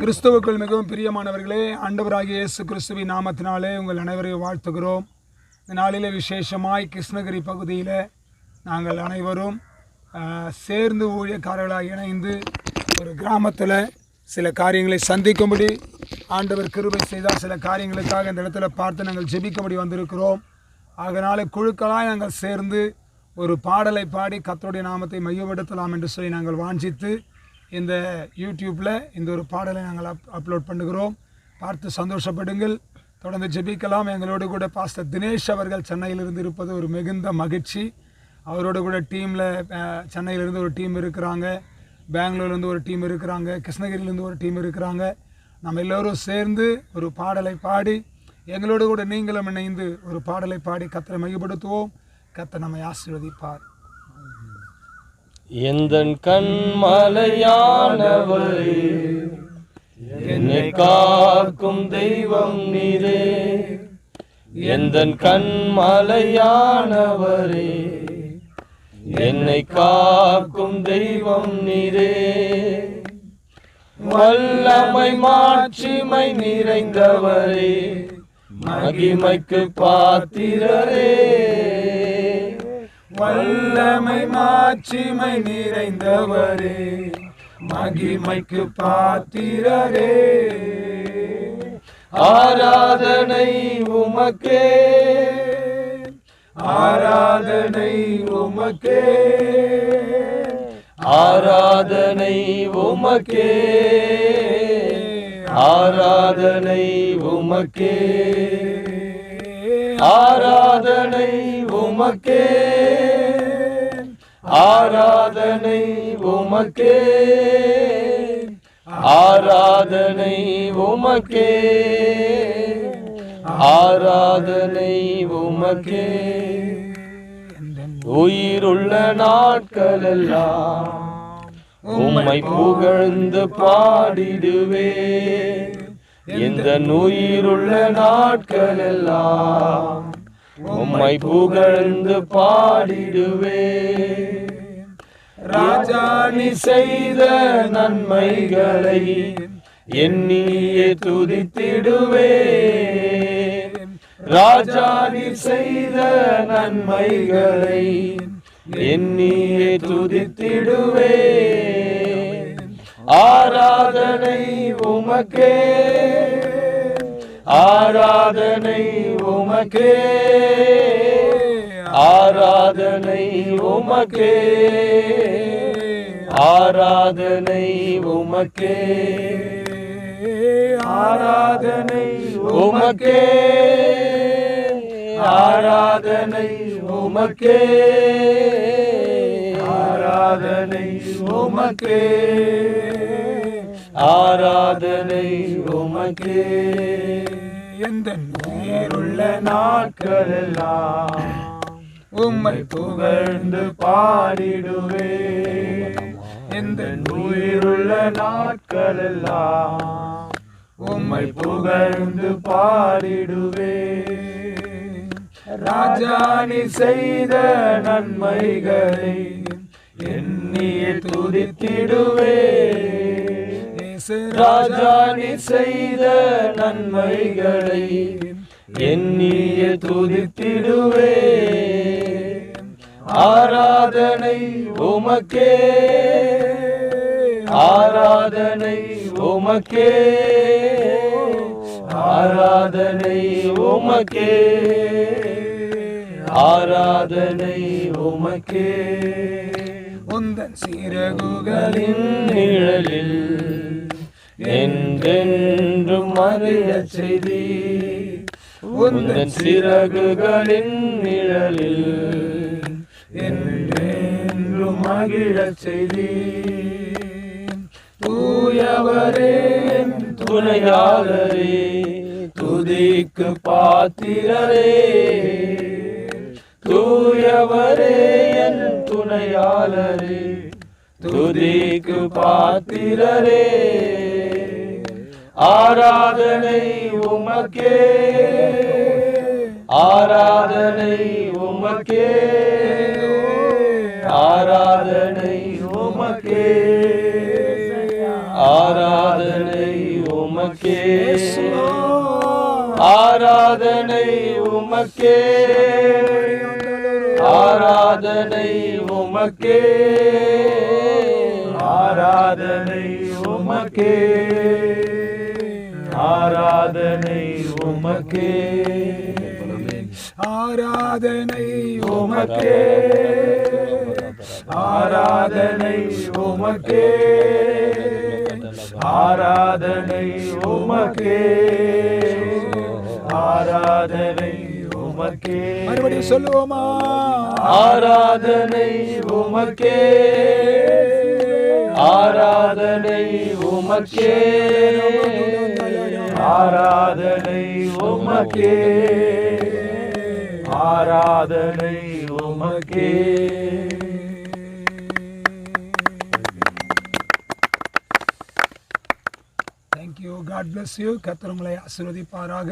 கிறிஸ்துவுக்குள் மிகவும் பிரியமானவர்களே, ஆண்டவராகிய இயேசு கிறிஸ்துவின் நாமத்தினாலே உங்கள் அனைவரையும் வாழ்த்துகிறோம். இந்த நாளிலே விசேஷமாய் கிருஷ்ணகிரி பகுதியில் நாங்கள் அனைவரும் சேர்ந்து ஊழியக்காரர்களாக இணைந்து ஒரு கிராமத்தில் சில காரியங்களை சந்திக்கும்படி ஆண்டவர் கிருபை செய்தால் சில காரியங்களுக்காக இந்த இடத்துல பார்த்து நாங்கள் ஜெபிக்கும்படி வந்திருக்கிறோம். அதனால் குழுக்களாய் நாங்கள் சேர்ந்து ஒரு பாடலை பாடி கர்த்தருடைய நாமத்தை மையப்படுத்தலாம் என்று சொல்லி நாங்கள் வாஞ்சித்து இந்த யூடியூப்பில் இந்த ஒரு பாடலை நாங்கள் அப்லோட் பண்ணுகிறோம். பார்த்து சந்தோஷப்படுங்கள். தொடர்ந்து ஜெபிக்கலாம். எங்களோடு கூட பாஸ்டர் தினேஷ் அவர்கள் சென்னையிலிருந்து இருப்பது ஒரு மிகுந்த மகிழ்ச்சி. அவரோடு கூட டீமில் சென்னையிலேருந்து ஒரு டீம் இருக்கிறாங்க, பெங்களூர்லேருந்து ஒரு டீம் இருக்கிறாங்க, கிருஷ்ணகிரியிலேருந்து ஒரு டீம் இருக்கிறாங்க. நம்ம எல்லோரும் சேர்ந்து ஒரு பாடலை பாடி எங்களோடு கூட நீங்களும் இணைந்து ஒரு பாடலை பாடி கர்த்தரை மையப்படுத்துவோம். கர்த்தர் நம்மை ஆசீர்வதிப்பார். எந்தன் கண்மலையானவரே, என்னை காக்கும் தெய்வம் நீரே. எந்தன் கண்மலையானவரே, என்னை காக்கும் தெய்வம் நீரே. வல்லமை மாட்சிமை நிறைந்தவரே, மகிமைக்கு பாத்திரரே. வல்லமை மாட்சிமை நிறைந்தவரே, மகிமைக்கு பாத்திரரே. ஆராதனை உமக்கே, ஆராதனை உமக்கே, ஆராதனை உமக்கே, ஆராதனை உமக்கே, ஆராதனை உமக்கே, ஆராதனை உமக்கே, ஆராதனை உமக்கே, ஆராதனை உமக்கே. உயிருள்ள நாட்களெல்லாம் உம்மை புகழ்ந்து பாடிடுவே. எந்த உயிருள்ள நாட்களெல்லாம் உம்மை புகழ்ந்து பாடிடுவே. ராஜா நீ செய்த நன்மைகளை எண்ணியே துதித்திடுவே. ராஜா நீ செய்த நன்மைகளை எண்ணியே துதித்திடுவே. ஆராதனை உமக்கே, ஆராதனை உமக்கே, ஆராதனை உமக்கே, ஆராதனை உமக்கே, ஆராதனை உமக்கே, ஆராதனை உமக்கே, ஆராதனை உமக்கே, ஆராதனை உமக்கே. எந்தன் உயிருள்ள நாட்களெல்லாம் உம்மை புகழ்ந்து பாடிடுவே. எந்தன் உயிருள்ள நாட்களெல்லாம் உம்மை புகழ்ந்து பாடிடுவே. ராஜா நீ செய்த நன்மைகளை எண்ணியே துதித்திடுவே. ராஜா நீ செய்த நன்மைகளை எண்ணியே துதித்திடுவே. ஆராதனை உமக்கே, ஆராதனை உமக்கே, ஆராதனை உமக்கே, ஆராதனை உமக்கே. உந்தன் சிறகுகளின் நிழலில் என்றென்றும் மகிழச் செய்தி. உந்தன் சிறகுகளின் நிழலில் என்றென்றும் மகிழச் செய்தி. தூயவரே துணையாளரே, துதிக்கு பாத்திரரே. தூயவரே என் துணையாளரே, துதிக்கு பாத்திரரே. ஆராதனை உமக்கே, ஆராதனை உமக்கே, ஆராதனை உமக்கே, ஆராதனை உமக்கே ஆராதனை உமக்கே ஆராதனை உமக்கே ஆராதனை உமக்கே ஆராதனை உமக்கே ஆராதனை உமக்கே ஆராதனை உமக்கே ஆராதனை உமக்கே மறுபடியும் சொல்லுவோமா? ஆராதனை உமக்கே ஆராதனை உமக்கே ஆராதனை உமக்கே ஆராதனை உமக்கே. Thank you. God bless you. கர்த்தர் உங்களை ஆசீர்வதிப்பாராக.